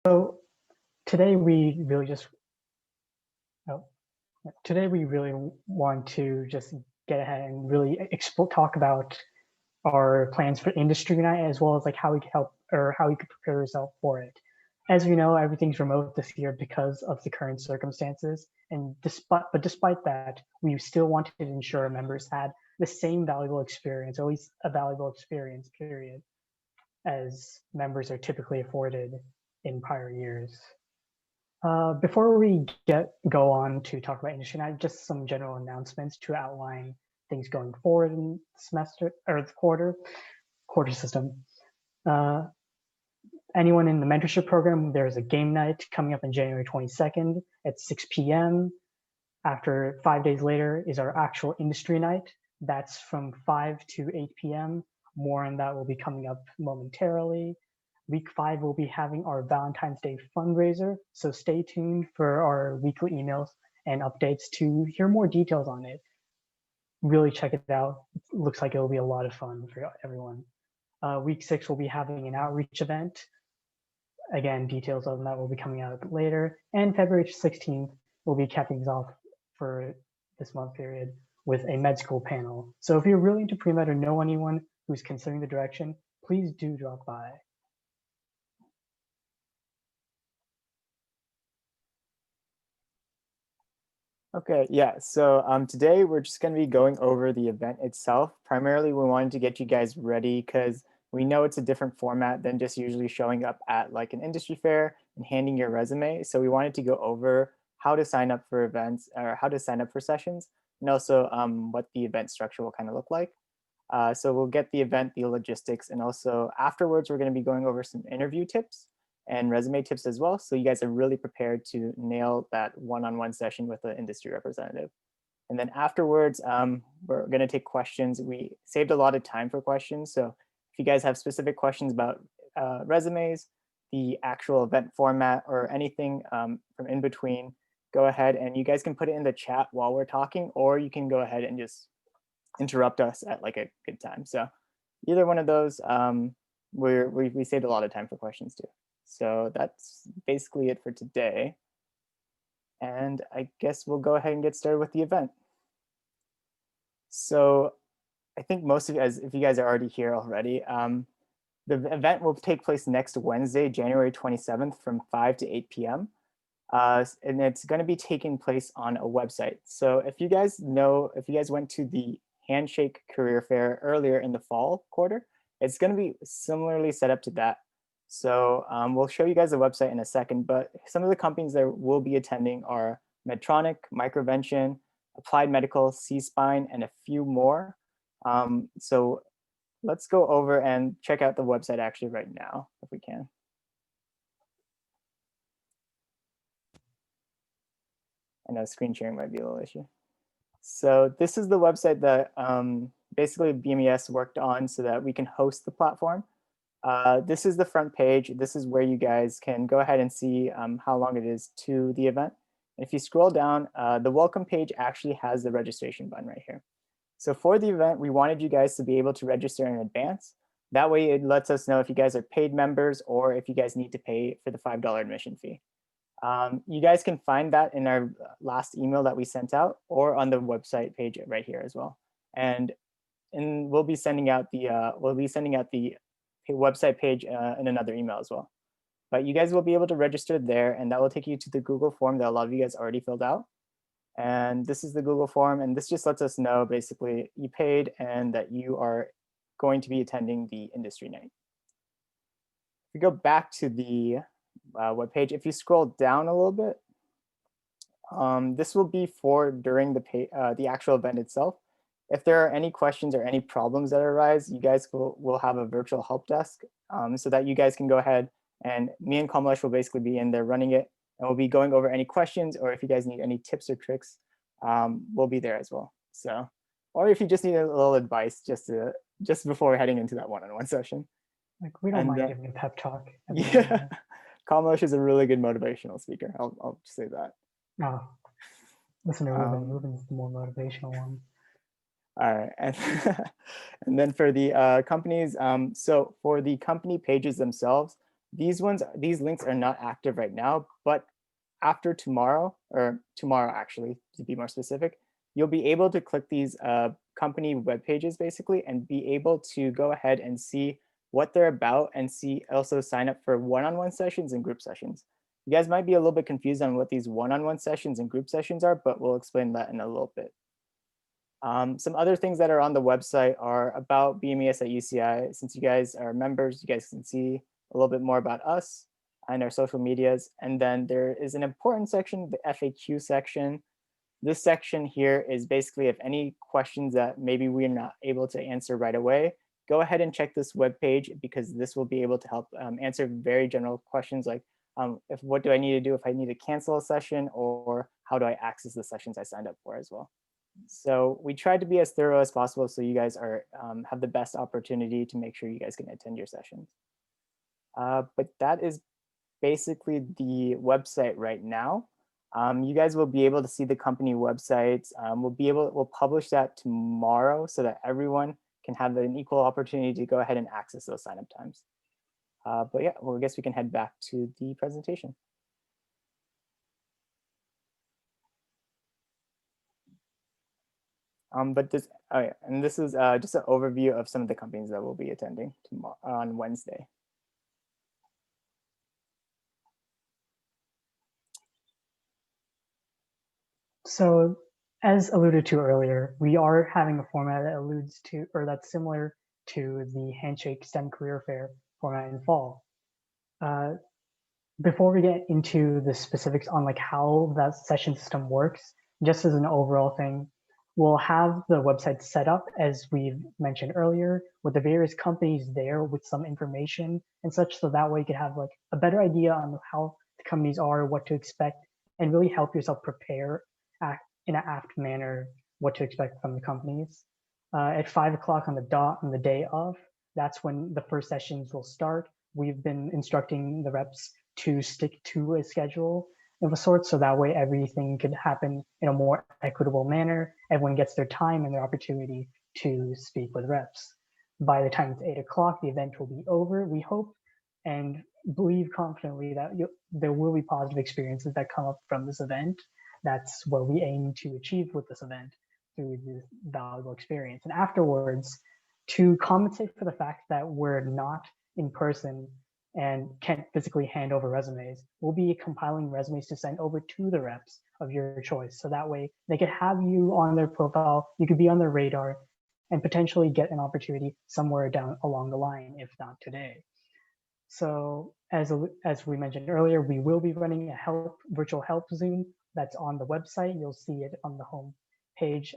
So today we really just oh, today we really want to just get ahead and really explore talk about our plans for industry night as well as like how we could help or how we could prepare ourselves for it. As we know, everything's remote this year because of the current circumstances. And despite that, we still wanted to ensure members had the same valuable experience, always a valuable experience, period, as members are typically afforded in prior years. Before we go on to talk about industry night, just some general announcements to outline things going forward in the semester or the quarter system. Uh, Anyone in the mentorship program, there's a game night coming up on January 22nd at 6 p.m. After 5 days later is our actual industry night. That's from 5 to 8 p.m. More on that will be coming up momentarily. Week 5 will be having our Valentine's Day fundraiser, so stay tuned for our weekly emails and updates to hear more details on it. Really check it out. It looks like it will be a lot of fun for everyone. Week 6 will be having an outreach event. Again, details on that will be coming out later. And February 16th will be capping things off for this month period with a med school panel. So if you're really into pre-med or know anyone who's considering the direction, please do drop by. Okay, yeah, so today we're just going to be going over the event itself. Primarily, we wanted to get you guys ready because we know it's a different format than just usually showing up at like an industry fair and handing your resume. So we wanted to go over how to sign up for events or how to sign up for sessions and also what the event structure will kind of look like. So we'll get the event, the logistics, and also afterwards, we're going to be going over some interview tips and resume tips as well. So you guys are really prepared to nail that one-on-one session with an industry representative. And then afterwards, we're going to take questions. We saved a lot of time for questions. So if you guys have specific questions about resumes, the actual event format, or anything from in between, go ahead and you guys can put it in the chat while we're talking, or you can go ahead and just interrupt us at like a good time. So either one of those, we saved a lot of time for questions too. So that's basically it for today. And I guess we'll go ahead and get started with the event. So I think most of you guys, if you guys are already here already, the event will take place next Wednesday, January 27th from 5 to 8 p.m. And it's going to be taking place on a website. So if you guys went to the Handshake Career Fair earlier in the fall quarter, it's going to be similarly set up to that. So we'll show you guys the website in a second, but some of the companies that will be attending are Medtronic, Microvention, Applied Medical, C-Spine, and a few more. So let's go over and check out the website actually right now, if we can. I know screen sharing might be a little issue. So this is the website that basically BMES worked on so that we can host the platform. This is the front page. This is where you guys can go ahead and see how long it is to the event. And if you scroll down, the welcome page actually has the registration button right here. So for the event, we wanted you guys to be able to register in advance. That way it lets us know if you guys are paid members or if you guys need to pay for the $5 admission fee. You guys can find that in our last email that we sent out or on the website page right here as well. And we'll be sending out the website page in another email as well. But you guys will be able to register there, and that will take you to the Google form that a lot of you guys already filled out. And this is the Google form, and this just lets us know basically you paid and that you are going to be attending the industry night. If we go back to the web page, if you scroll down a little bit, this will be for during the actual event itself. If there are any questions or any problems that arise, you guys will have a virtual help desk so that you guys can go ahead, and me and Kamlesh will basically be in there running it, and we'll be going over any questions, or if you guys need any tips or tricks, we'll be there as well. So, or if you just need a little advice just before heading into that one-on-one session. Like we don't mind giving a pep talk. Yeah, Kamlesh is a really good motivational speaker. I'll say that. Oh, listen to Ruben. Ruben's the more motivational one. All right, and then for the companies, so for the company pages themselves, These links are not active right now, but after tomorrow, or tomorrow actually, to be more specific, you'll be able to click these company web pages basically and be able to go ahead and see what they're about and also sign up for one-on-one sessions and group sessions. You guys might be a little bit confused on what these one-on-one sessions and group sessions are, but we'll explain that in a little bit. Some other things that are on the website are about BMES at UCI. Since you guys are members, you guys can see a little bit more about us and our social medias. And then there is an important section, the FAQ section. This section here is basically if any questions that maybe we're not able to answer right away, go ahead and check this web page because this will be able to help answer very general questions like what do I need to do if I need to cancel a session, or how do I access the sessions I signed up for as well. So we tried to be as thorough as possible so you guys are have the best opportunity to make sure you guys can attend your sessions. But that is basically the website right now. You guys will be able to see the company websites. We'll publish that tomorrow so that everyone can have an equal opportunity to go ahead and access those sign up times. But yeah, well, I guess we can head back to the presentation. But this, oh yeah, and this is just an overview of some of the companies that will be attending tomorrow on Wednesday. So as alluded to earlier, we are having a format that alludes to, or that's similar to the Handshake STEM Career Fair format in fall. Before we get into the specifics on like how that session system works, just as an overall thing, we'll have the website set up as we've mentioned earlier with the various companies there with some information and such, so that way you can have like a better idea on how the companies are, what to expect, and really help yourself prepare in an apt manner what to expect from the companies. At 5 o'clock on the dot on the day of, that's when the first sessions will start. We've been instructing the reps to stick to a schedule of a sort, so that way everything could happen in a more equitable manner. Everyone gets their time and their opportunity to speak with reps. By the time it's 8 o'clock, the event will be over, we hope, and believe confidently that there will be positive experiences that come up from this event. That's what we aim to achieve with this event through this valuable experience. And afterwards, to compensate for the fact that we're not in person and can't physically hand over resumes, we'll be compiling resumes to send over to the reps of your choice. So that way they could have you on their profile, you could be on their radar, and potentially get an opportunity somewhere down along the line, if not today. So as we mentioned earlier, we will be running a virtual help Zoom that's on the website. You'll see it on the home page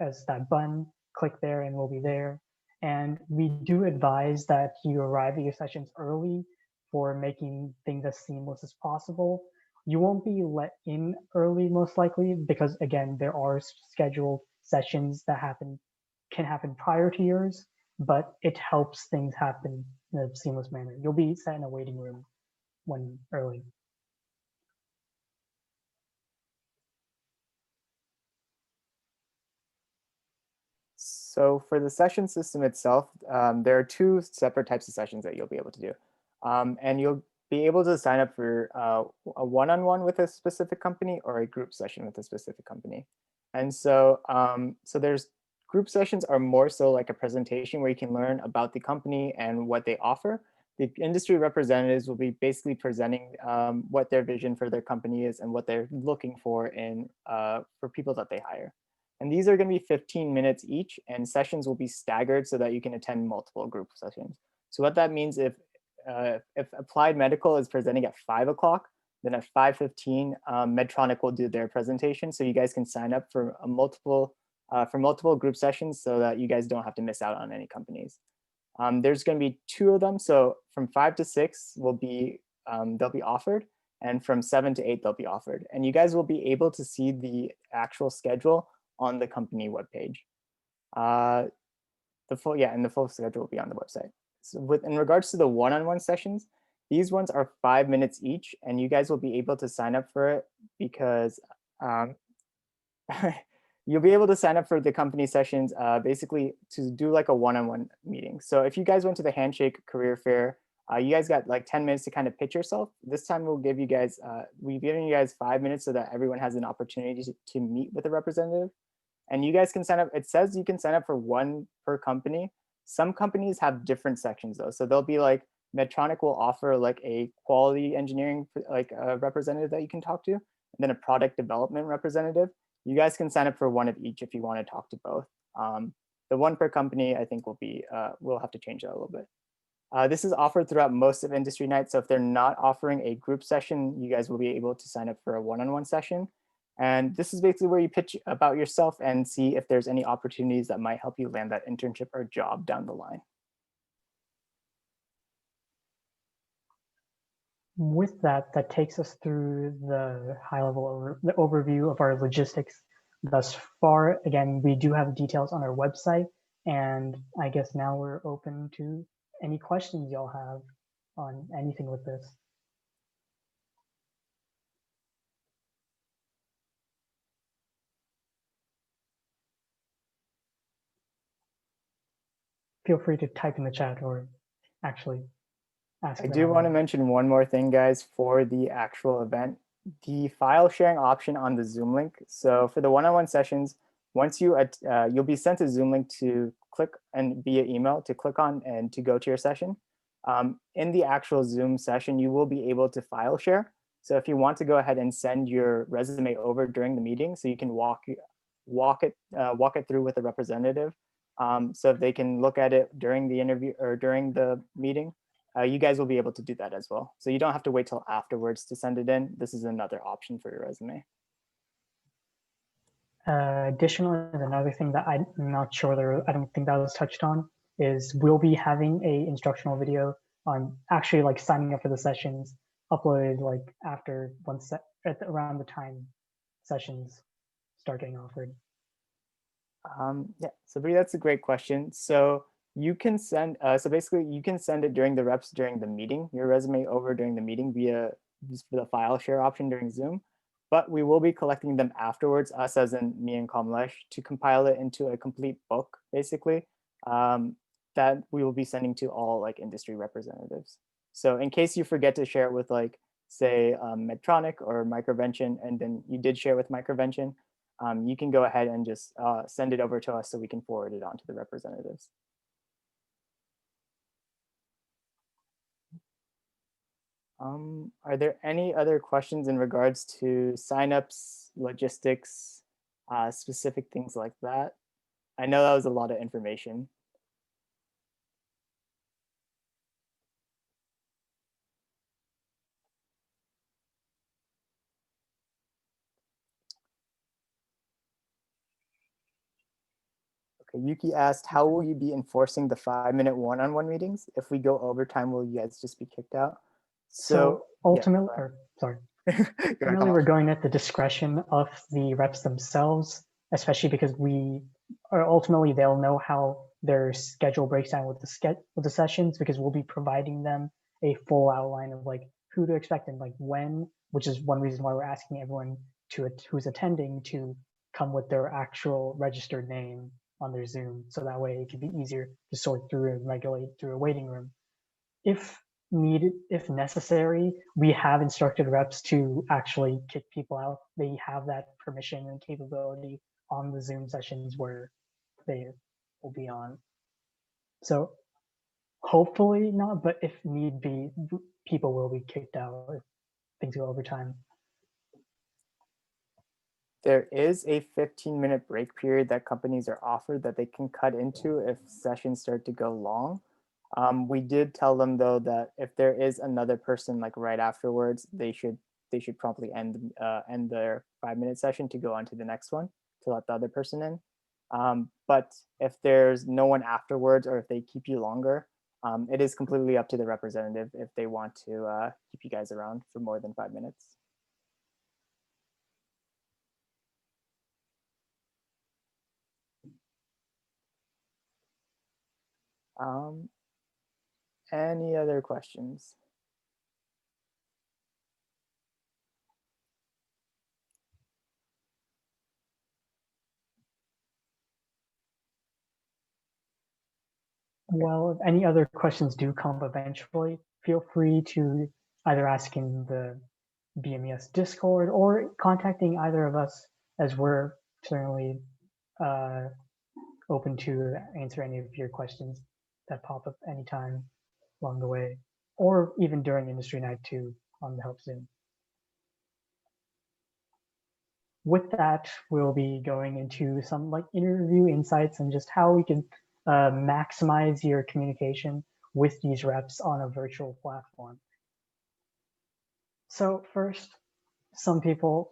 as that button. Click there and we'll be there. And we do advise that you arrive at your sessions early for making things as seamless as possible. You won't be let in early, most likely, because again, there are scheduled sessions that can happen prior to yours, but it helps things happen in a seamless manner. You'll be sat in a waiting room when early. So for the session system itself, there are two separate types of sessions that you'll be able to do. And you'll be able to sign up for a one-on-one with a specific company or a group session with a specific company. And so, there's group sessions are more so like a presentation where you can learn about the company and what they offer. The industry representatives will be basically presenting what their vision for their company is and what they're looking for for people that they hire. And these are going to be 15 minutes each, and sessions will be staggered so that you can attend multiple group sessions. So what that means, if Applied Medical is presenting at 5 o'clock, then at 5:15, Medtronic will do their presentation. So you guys can sign up for multiple group sessions so that you guys don't have to miss out on any companies. There's going to be 2 of them. So from 5 to 6 they'll be offered, and from 7 to 8 they'll be offered. And you guys will be able to see the actual schedule on the company webpage. The full schedule will be on the website. So in regards to the one-on-one sessions, these ones are 5 minutes each, and you guys will be able to sign up for it because you'll be able to sign up for the company sessions basically to do like a one-on-one meeting. So if you guys went to the Handshake Career Fair You guys got like 10 minutes to kind of pitch yourself. This time we'll give you guys, we've given you guys 5 minutes so that everyone has an opportunity to meet with a representative. And you guys can sign up. It says you can sign up for one per company. Some companies have different sections though. So they'll be like, Medtronic will offer like a quality engineering like a representative that you can talk to, and then a product development representative. You guys can sign up for one of each if you want to talk to both. The one per company, I think will be, we'll have to change that a little bit. This is offered throughout most of Industry Night. So if they're not offering a group session, you guys will be able to sign up for a one-on-one session. And this is basically where you pitch about yourself and see if there's any opportunities that might help you land that internship or job down the line. With that, that takes us through the high-level the overview of our logistics thus far. Again, we do have details on our website, and I guess now we're open to any questions y'all have on anything with this. Feel free to type in the chat or actually ask. I do want to mention one more thing, guys, for the actual event. The file sharing option on the Zoom link. So for the one-on-one sessions, once you'll be sent a Zoom link to click and via email to click on and to go to your session. In the actual Zoom session, you will be able to file share. So if you want to go ahead and send your resume over during the meeting, so you can walk it through with a representative, so if they can look at it during the interview or during the meeting, you guys will be able to do that as well. So you don't have to wait till afterwards to send it in. This is another option for your resume. Additionally, another thing that I'm not sure I don't think that was touched on is we'll be having a instructional video on actually like signing up for the sessions uploaded like after around the time sessions start getting offered. Yeah, so that's a great question. So you can send, so basically you can send it during the reps during the meeting, your resume over during the meeting via just the file share option during Zoom, but we will be collecting them afterwards, us as in me and Kamlesh, to compile it into a complete book, basically, that we will be sending to all like industry representatives. So in case you forget to share it with like, say, Medtronic or Microvention, and then you did share with Microvention, you can go ahead and just send it over to us so we can forward it on to the representatives. Are there any other questions in regards to signups, logistics, specific things like that? I know that was a lot of information. Okay, Yuki asked, how will you be enforcing the 5-minute one-on-one meetings? If we go overtime, will you guys just be kicked out? So ultimately, yeah, sorry, ultimately we're going at the discretion of the reps themselves, especially because ultimately they'll know how their schedule breaks down with the sessions, because we'll be providing them a full outline of like who to expect and like when, which is one reason why we're asking everyone who's attending to come with their actual registered name on their Zoom, so that way it can be easier to sort through and regulate through a waiting room. If needed, if necessary, we have instructed reps to actually kick people out. They have that permission and capability on the Zoom sessions where they will be on. So hopefully not, but if need be, people will be kicked out if things go over time. There is a 15-minute break period that companies are offered that they can cut into if sessions start to go long. We did tell them though that if there is another person like right afterwards, they should promptly end their 5-minute session to go on to the next one to let the other person in. But if there's no one afterwards, or if they keep you longer, it is completely up to the representative if they want to keep you guys around for more than 5 minutes. Any other questions? Well, if any other questions do come eventually, feel free to either ask in the BMES Discord or contacting either of us, as we're certainly open to answer any of your questions that pop up anytime along the way, or even during Industry Night too on the Help Zoom. With that, we'll be going into some like interview insights and just how we can maximize your communication with these reps on a virtual platform. So first, some people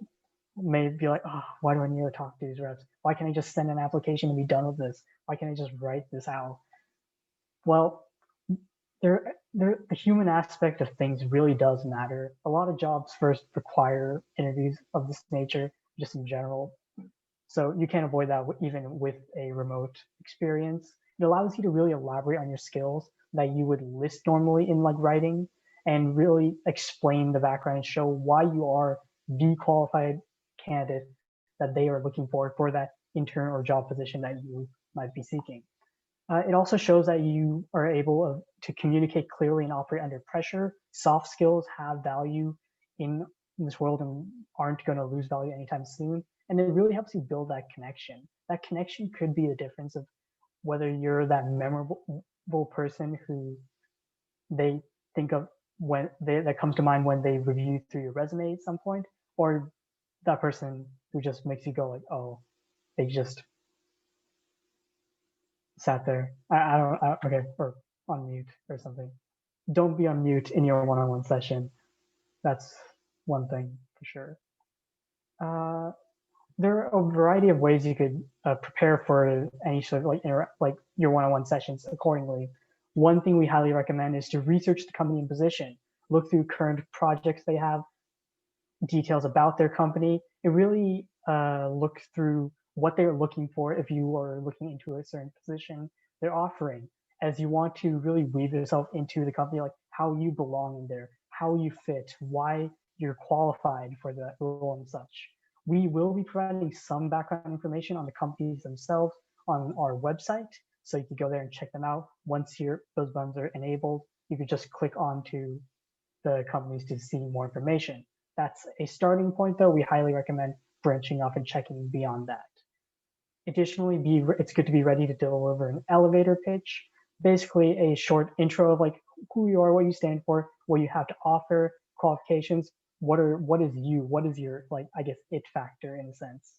may be like, oh, why do I need to talk to these reps? Why can't I just send an application and be done with this? Why can't I just write this out? Well, the human aspect of things really does matter. A lot of jobs first require interviews of this nature, just in general. So you can't avoid that even with a remote experience. It allows you to really elaborate on your skills that you would list normally in like writing, and really explain the background and show why you are the qualified candidate that they are looking for that intern or job position that you might be seeking. It also shows that you are able to communicate clearly and operate under pressure. Soft skills have value in this world and aren't going to lose value anytime soon. And it really helps you build that connection. That connection could be the difference of whether you're that memorable person who they think of when that comes to mind when they review through your resume at some point, or that person who just makes you go like, oh, they just sat there. Okay, or on mute or something. Don't be on mute in your one-on-one session. That's one thing for sure. There are a variety of ways you could prepare for any sort of like your one-on-one sessions accordingly. One thing we highly recommend is to research the company and position, look through current projects they have, details about their company, and really look through what they're looking for if you are looking into a certain position they're offering, as you want to really weave yourself into the company, like how you belong in there, how you fit, why you're qualified for that role and such. We will be providing some background information on the companies themselves on our website, so you can go there and check them out. Once those buttons are enabled, you can just click onto the companies to see more information. That's a starting point, though. We highly recommend branching off and checking beyond that. Additionally, it's good to be ready to deliver an elevator pitch, basically a short intro of like who you are, what you stand for, what you have to offer, qualifications, what is your like, I guess, it factor in a sense.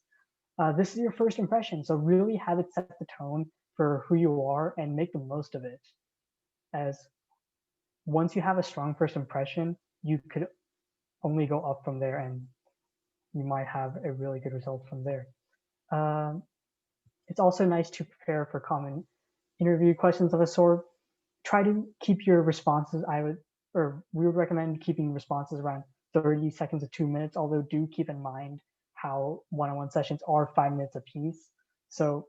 This is your first impression, so really have it set the tone for who you are and make the most of it. As once you have a strong first impression, you could only go up from there, and you might have a really good result from there. It's also nice to prepare for common interview questions of a sort. Try to keep your responses, we would recommend keeping responses around 30 seconds to 2 minutes, although do keep in mind how one-on-one sessions are 5 minutes apiece. So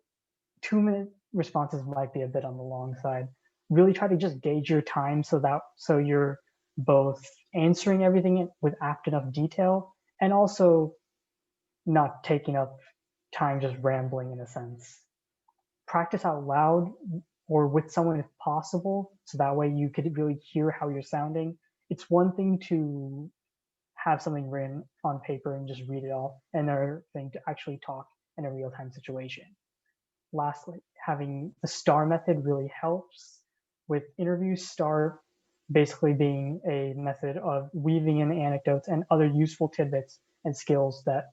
2-minute responses might be a bit on the long side. Really try to just gauge your time so you're both answering everything with apt enough detail and also not taking up time just rambling in a sense. Practice out loud or with someone if possible, so that way you could really hear how you're sounding. It's one thing to have something written on paper and just read it all, another thing to actually talk in a real-time situation. Lastly, having the STAR method really helps with interviews. STAR basically being a method of weaving in anecdotes and other useful tidbits and skills that,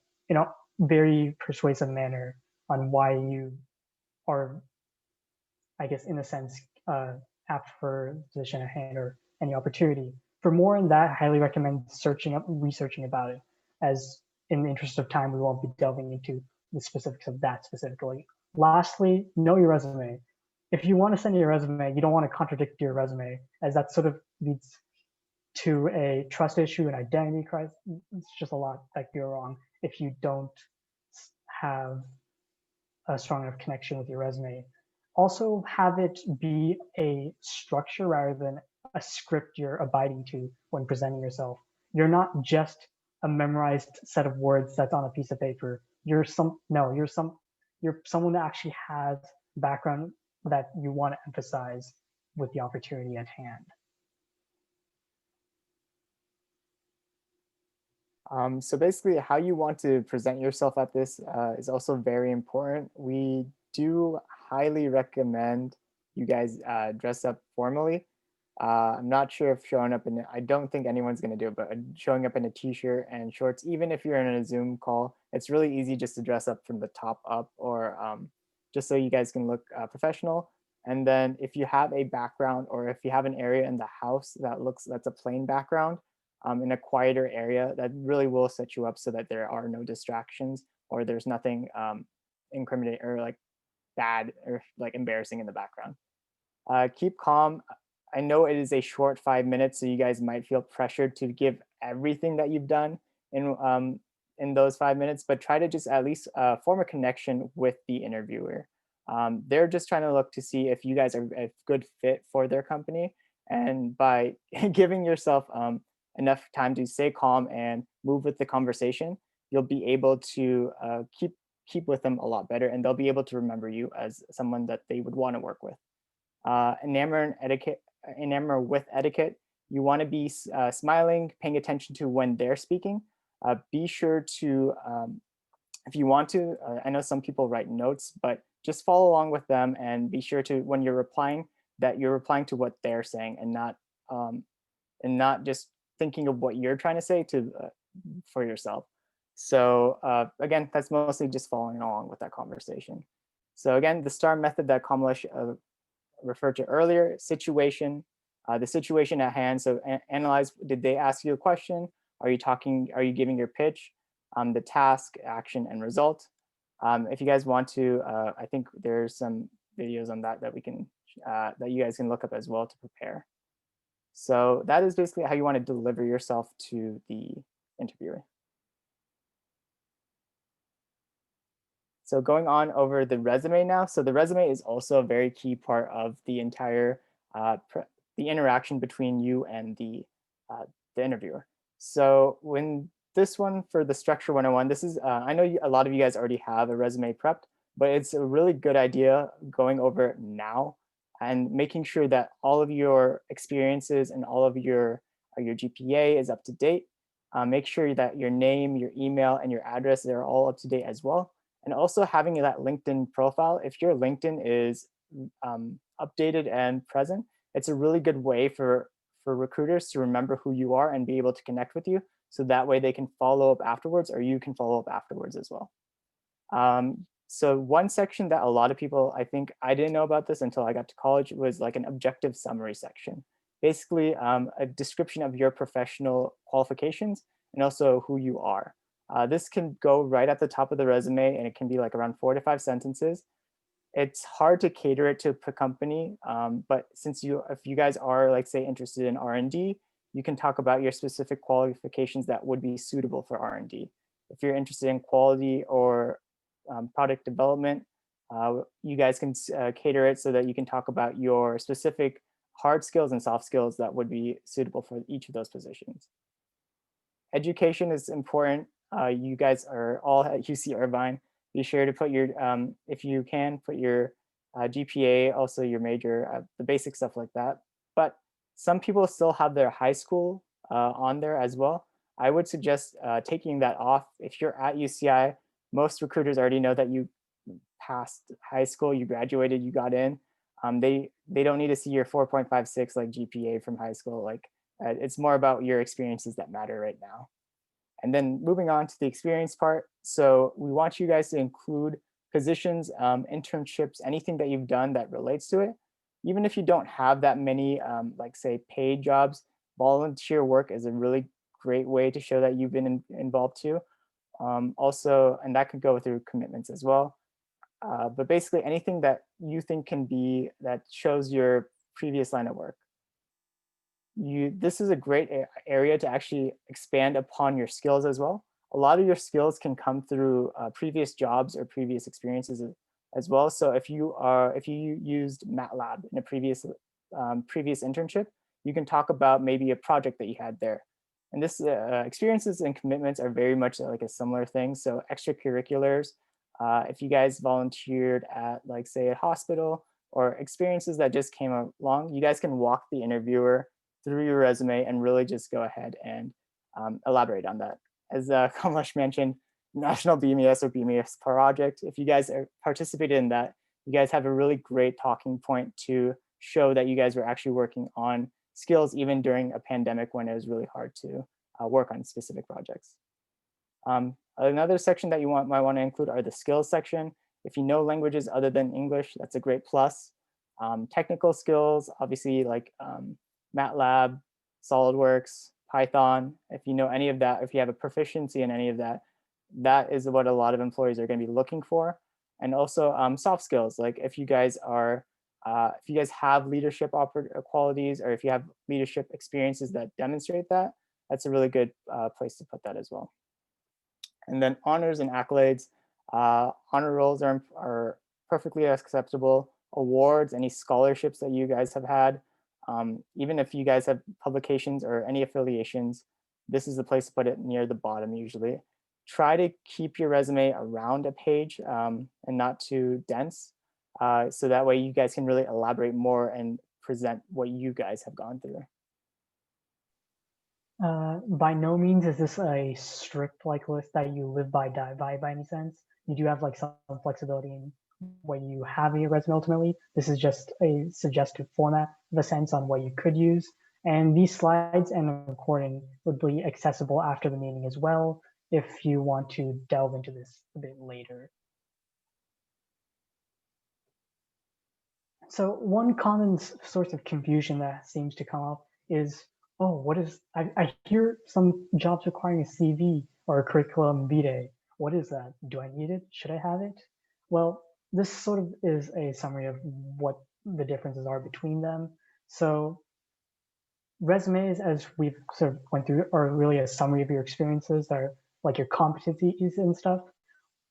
very persuasive manner on why you are, I guess, in a sense, apt for the position at hand or any opportunity. For more on that, I highly recommend researching about it, as in the interest of time, we won't be delving into the specifics of that specifically. Lastly, know your resume. If you want to send your resume, you don't want to contradict your resume, as that sort of leads to a trust issue and identity crisis. It's just a lot that go wrong if you don't have a strong enough connection with your resume. Also, have it be a structure rather than a script you're abiding to when presenting yourself. You're not just a memorized set of words that's on a piece of paper. You're someone that actually has background that you want to emphasize with the opportunity at hand. So basically, how you want to present yourself at this is also very important. We do highly recommend you guys dress up formally. I'm not sure if showing up I don't think anyone's going to do it, but showing up in a t-shirt and shorts, even if you're in a Zoom call, it's really easy just to dress up from the top up, or just so you guys can look professional. And then if you have a background, or if you have an area in the house that's a plain background, in a quieter area, that really will set you up so that there are no distractions, or there's nothing incriminating or like bad or like embarrassing in the background. Keep calm. I know it is a short 5 minutes, so you guys might feel pressured to give everything that you've done in those 5 minutes, but try to just at least form a connection with the interviewer. They're just trying to look to see if you guys are a good fit for their company, and by giving yourself enough time to stay calm and move with the conversation, you'll be able to keep with them a lot better, and they'll be able to remember you as someone that they would want to work with. Enamor with etiquette. You want to be smiling, paying attention to when they're speaking. Be sure to, if you want to, I know some people write notes, but just follow along with them, and be sure to, when you're replying, that you're replying to what they're saying, and not just thinking of what you're trying to say for yourself. So again, that's mostly just following along with that conversation. So again, the STAR method that Kamlesh referred to earlier: situation, the situation at hand. So analyze, did they ask you a question? Are you giving your pitch? The task, action, and result. If you guys want to, I think there's some videos on that that you guys can look up as well to prepare. So that is basically how you want to deliver yourself to the interviewer. So going on over the resume now. So the resume is also a very key part of the entire the interaction between you and the interviewer. So when this one, for the structure 101, this is I know a lot of you guys already have a resume prepped, but it's a really good idea going over it now and making sure that all of your experiences and all of your GPA is up to date. Make sure that your name, your email, and your address are all up to date as well. And also having that LinkedIn profile. If your LinkedIn is updated and present, it's a really good way for recruiters to remember who you are and be able to connect with you. So that way they can follow up afterwards, or you can follow up afterwards as well. So one section that a lot of people, I think I didn't know about this until I got to college, was like an objective summary section. Basically a description of your professional qualifications and also who you are. This can go right at the top of the resume, and it can be like around 4 to 5 sentences. It's hard to cater it to a company, but if you guys are, like, say, interested in R&D, you can talk about your specific qualifications that would be suitable for R&D. If you're interested in quality or product development, you guys can cater it so that you can talk about your specific hard skills and soft skills that would be suitable for each of those positions. Education is important. You guys are all at UC Irvine. Be sure to put your, if you can, put your GPA, also your major, the basic stuff like that. But some people still have their high school on there as well. I would suggest taking that off. If you're at UCI, most recruiters already know that you passed high school, you graduated, you got in. They don't need to see your 4.56 like GPA from high school. Like it's more about your experiences that matter right now. And then moving on to the experience part. So we want you guys to include positions, internships, anything that you've done that relates to it. Even if you don't have that many, like, say, paid jobs, volunteer work is a really great way to show that you've been involved too. Also, and that could go through commitments as well. But basically anything that you think that shows your previous line of work. This is a great area to actually expand upon your skills as well. A lot of your skills can come through previous jobs or previous experiences as well. So if you used MATLAB in a previous internship, you can talk about maybe a project that you had there. And this experiences and commitments are very much like a similar thing. So extracurriculars, if you guys volunteered at, like, say, a hospital, or experiences that just came along, you guys can walk the interviewer through your resume and really just go ahead and elaborate on that. as Kamlesh mentioned, National BMES or BMES project. If you guys are participated in that, you guys have a really great talking point to show that you guys were actually working on skills even during a pandemic when it was really hard to work on specific projects. Another section that you might want to include are the skills section. If you know languages other than English, that's a great plus. Technical skills, obviously like MATLAB, SolidWorks, Python. If you know any of that, if you have a proficiency in any of that, that is what a lot of employers are going to be looking for. And also soft skills, like if you guys have leadership qualities, or if you have leadership experiences that demonstrate that, that's a really good place to put that as well. And then honors and accolades. Honor rolls are perfectly acceptable. Awards, any scholarships that you guys have had, even if you guys have publications or any affiliations, this is the place to put it near the bottom usually. Try to keep your resume around a page and not too dense. So that way you guys can really elaborate more and present what you guys have gone through. By no means is this a strict like list that you live by, die by any sense. You do have like some flexibility in what you have in your resume ultimately. This is just a suggested format of a sense on what you could use. And these slides and recording would be accessible after the meeting as well if you want to delve into this a bit later. So one common source of confusion that seems to come up is, oh, what is, I hear some jobs requiring a CV or a curriculum vitae. What is that? Do I need it? Should I have it? Well, this sort of is a summary of what the differences are between them. So resumes, as we've sort of went through, are really a summary of your experiences. They're like your competencies and stuff.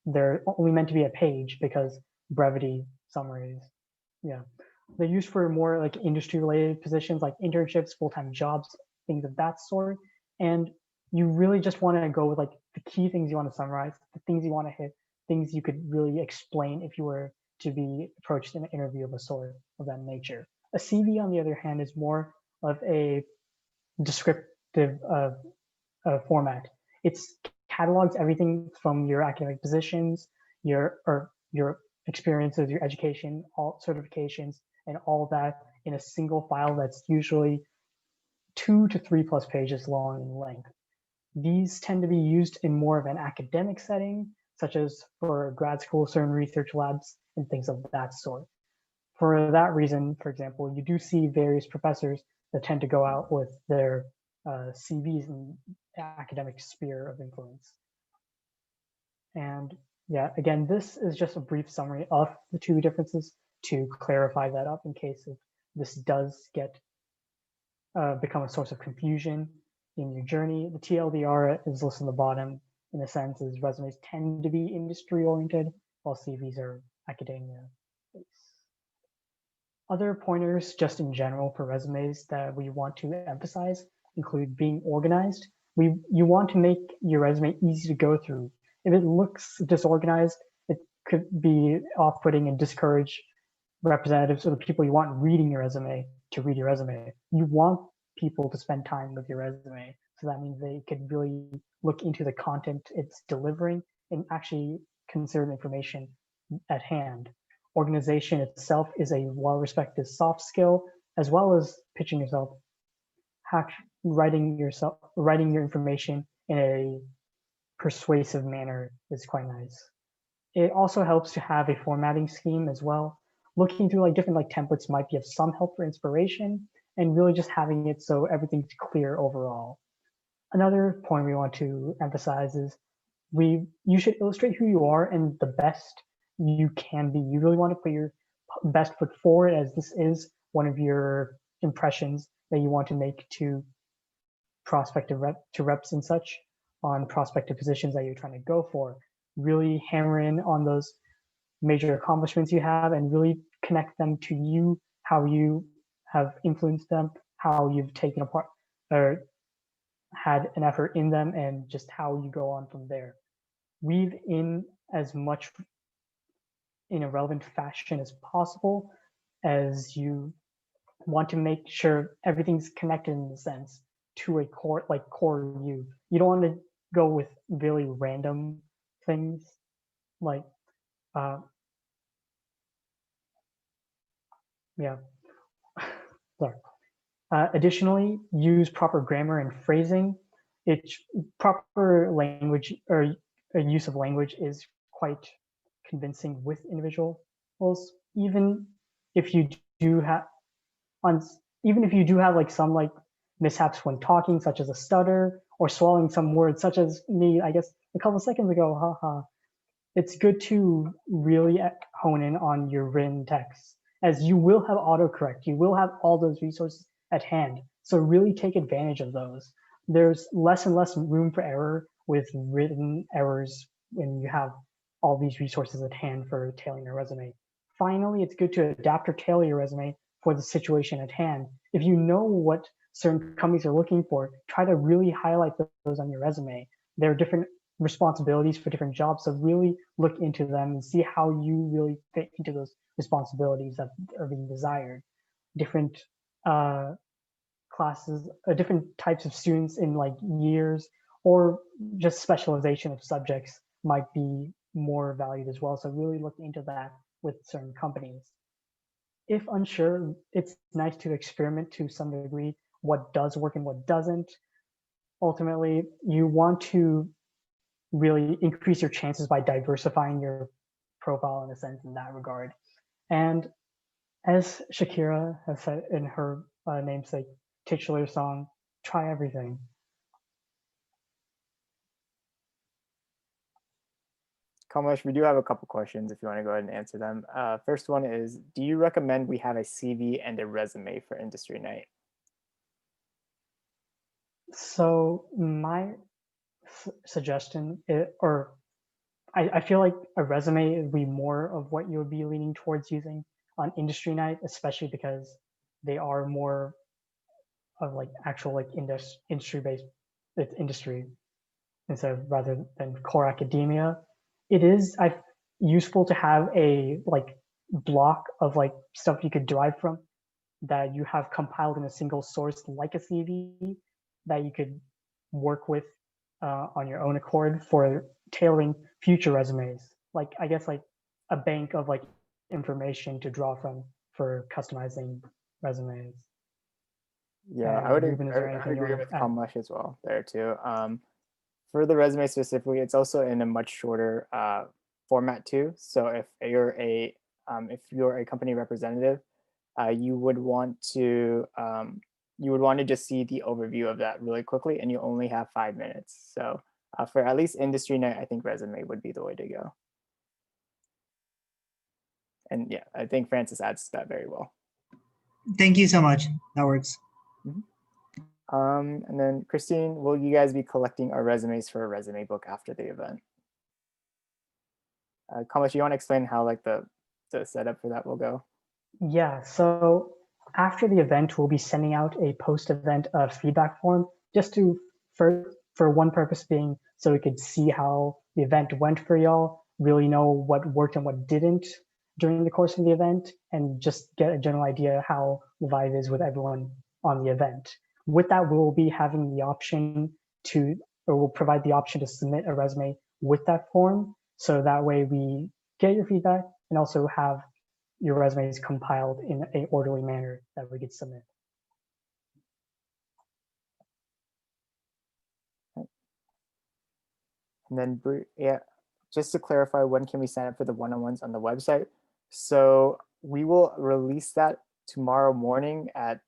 They're only meant to be a page because brevity, summaries, yeah. They're used for more like industry related positions like internships, full-time jobs, things of that sort. And you really just want to go with like the key things you want to summarize, the things you want to hit, things you could really explain if you were to be approached in an interview of a sort of that nature. A CV, on the other hand, is more of a descriptive format. It's catalogs everything from your academic positions, your experiences, your education, all certifications, and all that in a single file that's usually 2 to 3+ pages long in length. These tend to be used in more of an academic setting, such as for grad school, certain research labs, and things of that sort. For that reason, for example, you do see various professors that tend to go out with their CVs in the academic sphere of influence. And yeah, again, this is just a brief summary of the two differences to clarify that up in case if this does get become a source of confusion in your journey. The TLDR is listed on the bottom in a sense as resumes tend to be industry oriented while CVs are academia based. Other pointers just in general for resumes that we want to emphasize include being organized. You want to make your resume easy to go through. If it looks disorganized, it could be off-putting and discourage representatives or the people you want reading your resume to read your resume. You want people to spend time with your resume. So that means they can really look into the content it's delivering and actually consider the information at hand. Organization itself is a well-respected soft skill, as well as pitching yourself, writing your information in a persuasive manner is quite nice. It also helps to have a formatting scheme as well. Looking through like different like templates might be of some help for inspiration, and really just having it so everything's clear overall. Another point we want to emphasize is you should illustrate who you are and the best you can be. You really want to put your best foot forward, as this is one of your impressions that you want to make to prospective reps and such on prospective positions that you're trying to go for. Really hammer in on those major accomplishments you have and really connect them to you, how you have influenced them, how you've taken apart or had an effort in them, and just how you go on from there. Weave in as much in a relevant fashion as possible, as you want to make sure everything's connected in the sense to a core you. You don't want to go with really random things like uh, yeah. Sorry. Additionally, use proper grammar and phrasing. It's proper language or use of language is quite convincing with individuals, even if you do have on even if you do have like some like mishaps when talking, such as a stutter or swallowing some words, such as me, I guess a couple seconds ago, haha. It's good to really hone in on your written text, as you will have autocorrect. You will have all those resources at hand. So really take advantage of those. There's less and less room for error with written errors when you have all these resources at hand for tailoring your resume. Finally, it's good to adapt or tailor your resume for the situation at hand. If you know what certain companies are looking for, try to really highlight those on your resume. There are different responsibilities for different jobs. So really look into them and see how you really fit into those responsibilities that are being desired. Different classes, different types of students in like years or just specialization of subjects might be more valued as well. So really look into that with certain companies. If unsure, it's nice to experiment to some degree what does work and what doesn't. Ultimately, you want to really increase your chances by diversifying your profile in a sense in that regard. And as Shakira has said in her namesake titular song, try everything. Kamesh, we do have a couple questions if you want to go ahead and answer them. First one is, do you recommend we have a CV and a resume for Industry Night? So my suggestion, or I feel like a resume would be more of what you would be leaning towards using on Industry Night, especially because they are more of like actual like industry based industry instead of rather than core academia. It is useful to have a like block of like stuff you could derive from that you have compiled in a single source like a CV that you could work with on your own accord for tailoring future resumes. Like I guess like a bank of like information to draw from for customizing resumes. Yeah, Ruben, is there I would anything you agree want with to add? Kamesh as well there too. For the resume specifically, it's also in a much shorter format too. So if you're a company representative, you would want to just see the overview of that really quickly, and you only have 5 minutes. So for at least Industry Night, I think resume would be the way to go. And yeah, I think Francis adds that very well. Thank you so much. That works. And then Christine, will you guys be collecting our resumes for a resume book after the event? Kamesh, you want to explain how like the setup for that will go? Yeah, so after the event, we'll be sending out a post-event feedback form just to for one purpose being so we could see how the event went for y'all, really know what worked and what didn't during the course of the event, and just get a general idea how the vibe is with everyone on the event. With that, we'll be having the option to, or we'll provide the option to submit a resume with that form. So that way we get your feedback and also have your resume is compiled in an orderly manner that we could submit. And then, yeah, just to clarify, when can we sign up for the one-on-ones on the website? So we will release that tomorrow morning at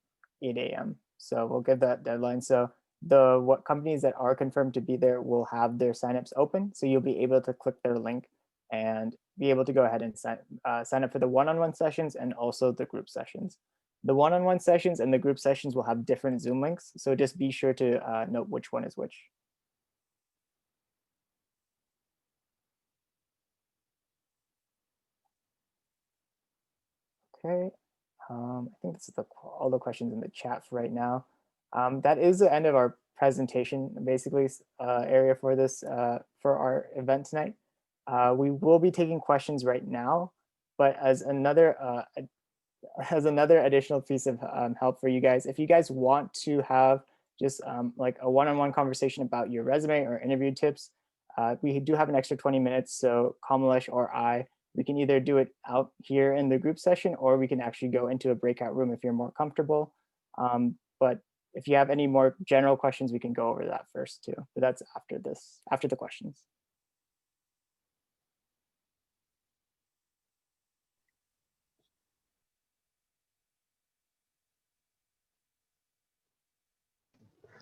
8 a.m. So we'll give that deadline. So what companies that are confirmed to be there will have their signups open. So you'll be able to click their link and be able to go ahead and sign up for the one-on-one sessions and also the group sessions. The one-on-one sessions and the group sessions will have different Zoom links. So just be sure to note which one is which. Okay, I think this is all the questions in the chat for right now. That is the end of our presentation, basically, area for this for our event tonight. We will be taking questions right now, but as another additional piece of help for you guys, if you guys want to have just like a one-on-one conversation about your resume or interview tips. We do have an extra 20 minutes, so Kamalesh or I, we can either do it out here in the group session, or we can actually go into a breakout room if you're more comfortable. But if you have any more general questions, we can go over that first too. But that's after this, after the questions.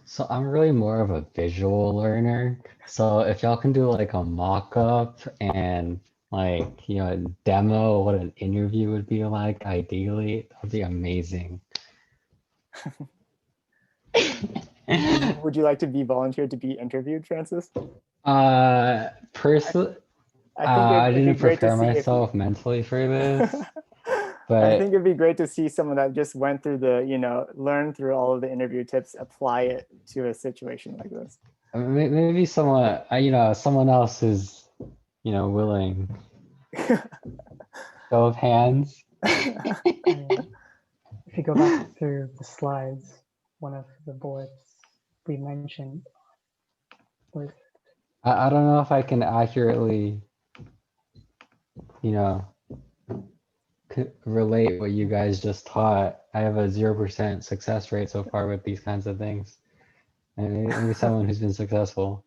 So I'm really more of a visual learner. So if y'all can do like a mock-up and like, demo what an interview would be like, ideally, that'd be amazing. Would you like to be volunteered to be interviewed, Francis? Personally, I I think it'd be didn't great to prepare see if myself mentally for this, I but think it'd be great to see someone that just went through the, learn through all of the interview tips, apply it to a situation like this. maybe someone, someone else who's, willing. Show of hands. If you go back through the slides, one of the bullets we mentioned was I don't know if I can accurately, relate what you guys just taught. I have a 0% success rate so far with these kinds of things. And maybe someone who's been successful.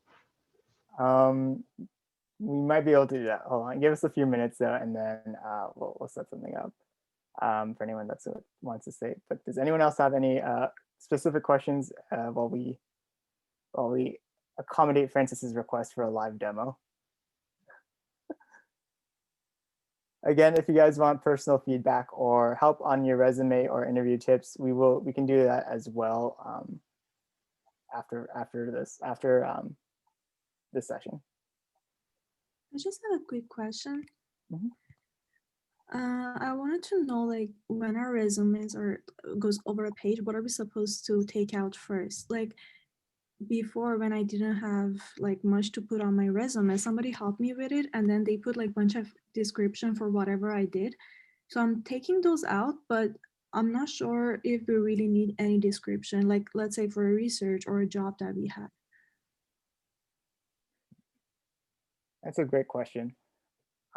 We might be able to do that. Hold on, give us a few minutes though, and then we'll set something up for anyone that wants to say. But does anyone else have any specific questions while we accommodate Francis's request for a live demo? Again, if you guys want personal feedback or help on your resume or interview tips, we can do that as well after this session. I just have a quick question. Mhm. I wanted to know, like, when our resumes goes over a page, what are we supposed to take out first? Like, before, when I didn't have like much to put on my resume, somebody helped me with it, and then they put like a bunch of description for whatever I did. So I'm taking those out, but I'm not sure if we really need any description, like let's say for a research or a job that we have. That's a great question.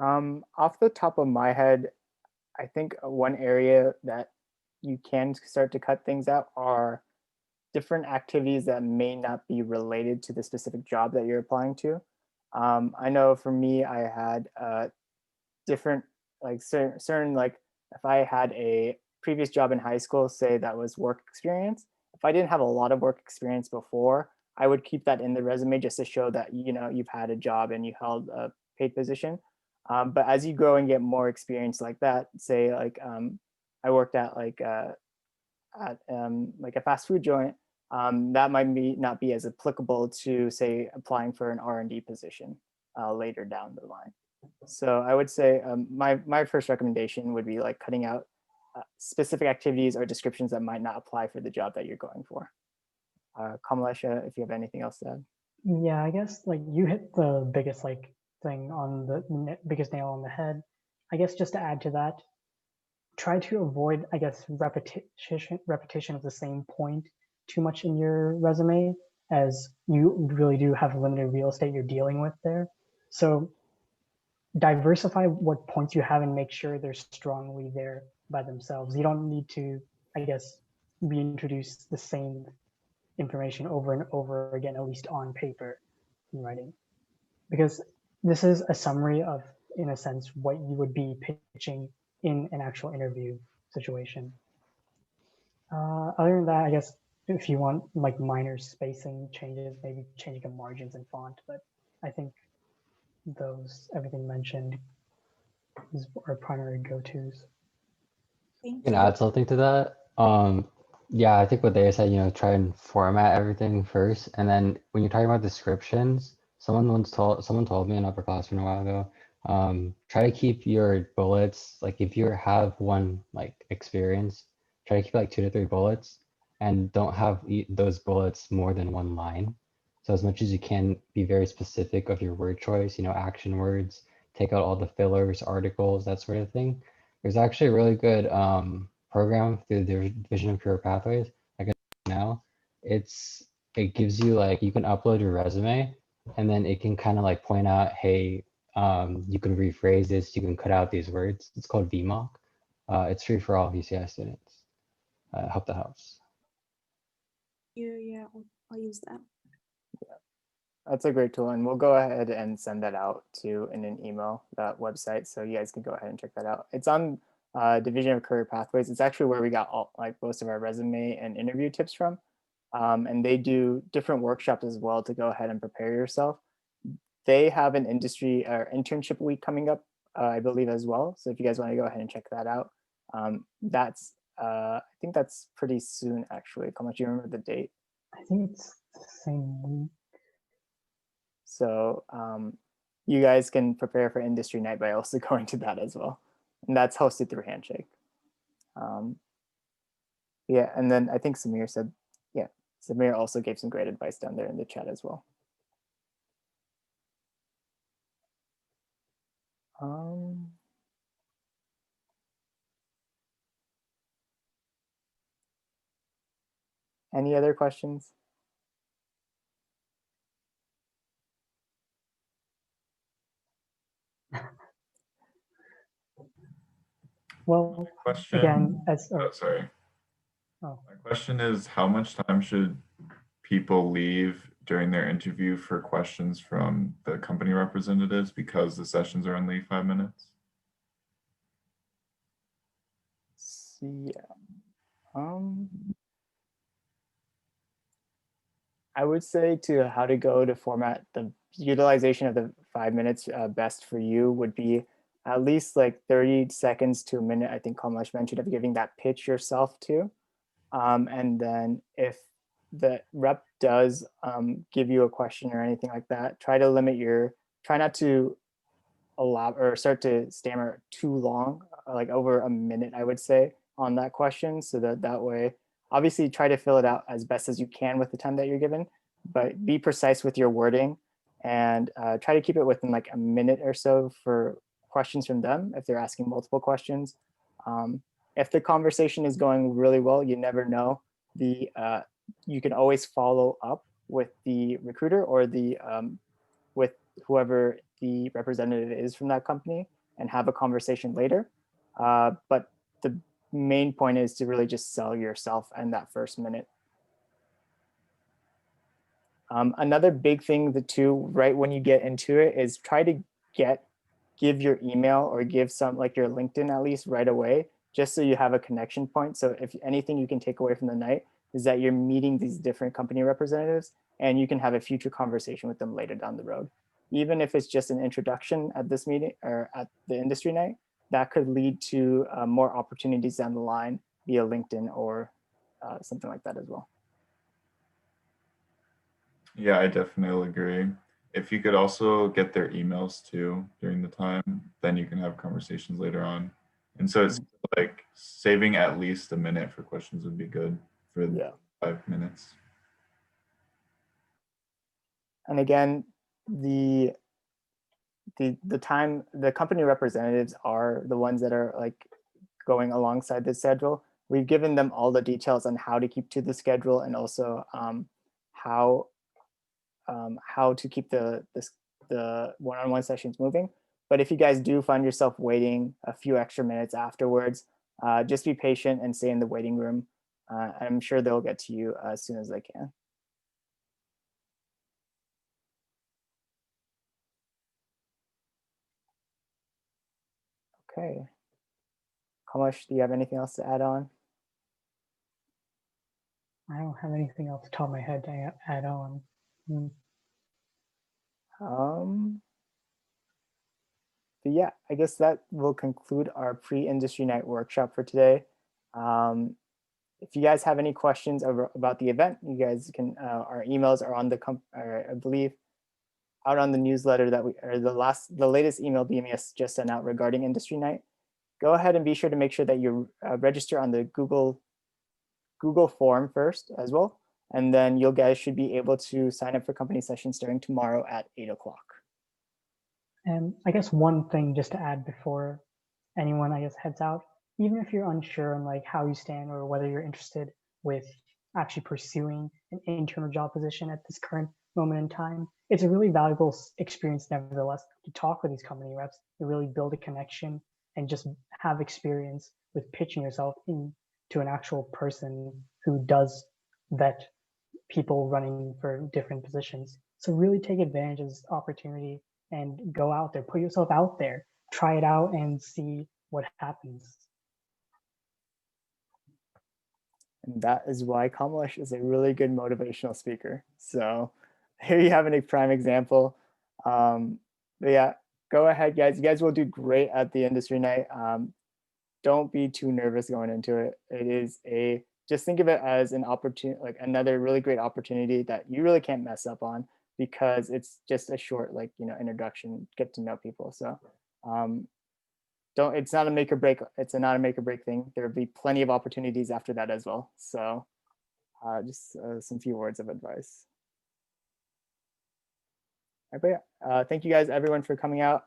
Off the top of my head, I think one area that you can start to cut things out are different activities that may not be related to the specific job that you're applying to. I know for me, I had different, like certain, like if I had a previous job in high school, say that was work experience, if I didn't have a lot of work experience before, I would keep that in the resume just to show that, you've had a job and you held a paid position. But as you grow and get more experience like that, say like I worked at like a fast food joint, that might not be as applicable to say applying for an R&D position later down the line. So I would say my first recommendation would be like cutting out specific activities or descriptions that might not apply for the job that you're going for. Kamalesha, if you have anything else to add. Yeah, I guess like you hit the biggest like thing on the biggest nail on the head. I guess just to add to that, try to avoid, I guess, repetition of the same point too much in your resume, as you really do have limited real estate you're dealing with there. So diversify what points you have and make sure they're strongly there by themselves. You don't need to, I guess, reintroduce the same information over and over again, at least on paper in writing, because this is a summary of, in a sense, what you would be pitching in an actual interview situation. Other than that, I guess if you want like minor spacing changes, maybe changing the margins and font, but I think everything mentioned is our primary go-tos. Thank Can you. add something to that. Yeah, I think what they said, try and format everything first, and then when you're talking about descriptions, someone told me in upperclassmen a while ago, try to keep your bullets, like if you have one like experience, try to keep like 2 to 3 bullets, and don't have those bullets more than one line. So as much as you can, be very specific of your word choice, action words, take out all the fillers, articles, that sort of thing. There's actually a really good program through the Division of Career Pathways, I can now. it gives you like, you can upload your resume and then it can kind of like point out, hey, you can rephrase this, you can cut out these words. It's called VMock. It's free for all VCI students. Hope that helps. Yeah, I'll use that. That's a great tool, and we'll go ahead and send that out to in an email, that website, so you guys can go ahead and check that out. It's on Division of Career Pathways. It's actually where we got all like most of our resume and interview tips from, and they do different workshops as well to go ahead and prepare yourself. They have an industry or internship week coming up, I believe, as well. So if you guys want to go ahead and check that out, that's I think that's pretty soon actually. How much do you remember the date? I think it's the same week. So you guys can prepare for Industry Night by also going to that as well. And that's hosted through Handshake. Yeah, and then I think Samir said, yeah, Samir also gave some great advice down there in the chat as well. Any other questions? Well, Question. again, Oh, sorry. Oh. My question is, how much time should people leave during their interview for questions from the company representatives because the sessions are only 5 minutes? Yeah. I would say to how to go to format the utilization of the 5 minutes best for you would be at least like 30 seconds to a minute. I think Kamlesh mentioned of giving that pitch yourself to. And then if the rep does give you a question or anything like that, try not to allow or start to stammer too long, like over a minute, I would say, on that question, so that way, obviously try to fill it out as best as you can with the time that you're given, but be precise with your wording and try to keep it within like a minute or so for questions from them if they're asking multiple questions. If the conversation is going really well, you never know. You can always follow up with the recruiter or with whoever the representative is from that company and have a conversation later. But the main point is to really just sell yourself in that first minute. Another big thing, right when you get into it, is try to give your email or give some like your LinkedIn at least right away, just so you have a connection point. So if anything you can take away from the night is that you're meeting these different company representatives and you can have a future conversation with them later down the road. Even if it's just an introduction at this meeting or at the Industry Night, that could lead to more opportunities down the line via LinkedIn or something like that as well. Yeah, I definitely agree. If you could also get their emails too during the time, then you can have conversations later on. And so it's like saving at least a minute for questions would be good for 5 minutes. And again, the company representatives are the ones that are like going alongside the schedule. We've given them all the details on how to keep to the schedule and also how to keep the one-on-one sessions moving. But if you guys do find yourself waiting a few extra minutes afterwards, just be patient and stay in the waiting room. I'm sure they'll get to you as soon as they can. Okay. Kamlesh, do you have anything else to add on? I don't have anything off the top of my head to add on. But yeah, I guess that will conclude our pre-Industry Night workshop for today. If you guys have any questions about the event, you guys can, our emails are on I believe, out on the newsletter that the latest email BMES just sent out regarding Industry Night. Go ahead and be sure to make sure that you register on the Google form first as well. And then you guys should be able to sign up for company sessions starting tomorrow at 8 o'clock. And I guess one thing just to add before anyone, I guess, heads out, even if you're unsure on like how you stand or whether you're interested with actually pursuing an internal job position at this current moment in time. It's a really valuable experience, nevertheless, to talk with these company reps, to really build a connection and just have experience with pitching yourself into an actual person who does vet people running for different positions. So really take advantage of this opportunity and go out there, put yourself out there, try it out and see what happens. And that is why Kamlesh is a really good motivational speaker. So here you have a prime example. But yeah, go ahead, guys. You guys will do great at the industry night. Don't be too nervous going into it. It is just think of it as an opportunity, like another really great opportunity that you really can't mess up on, because it's just a short, like, introduction, get to know people. So it's not a make or break. It's not a make or break thing. There'll be plenty of opportunities after that as well. So just some few words of advice. All right, but yeah, thank you guys, everyone, for coming out.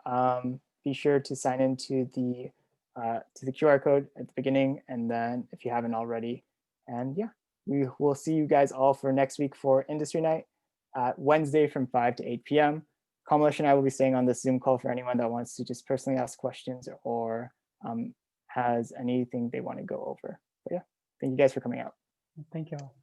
Be sure to sign into the QR code at the beginning, and then if you haven't already. And yeah, we will see you guys all for next week for Industry Night, Wednesday from 5 to 8 p.m. Kamlesh and I will be staying on this Zoom call for anyone that wants to just personally ask questions or has anything they want to go over. But yeah, thank you guys for coming out. Thank you all.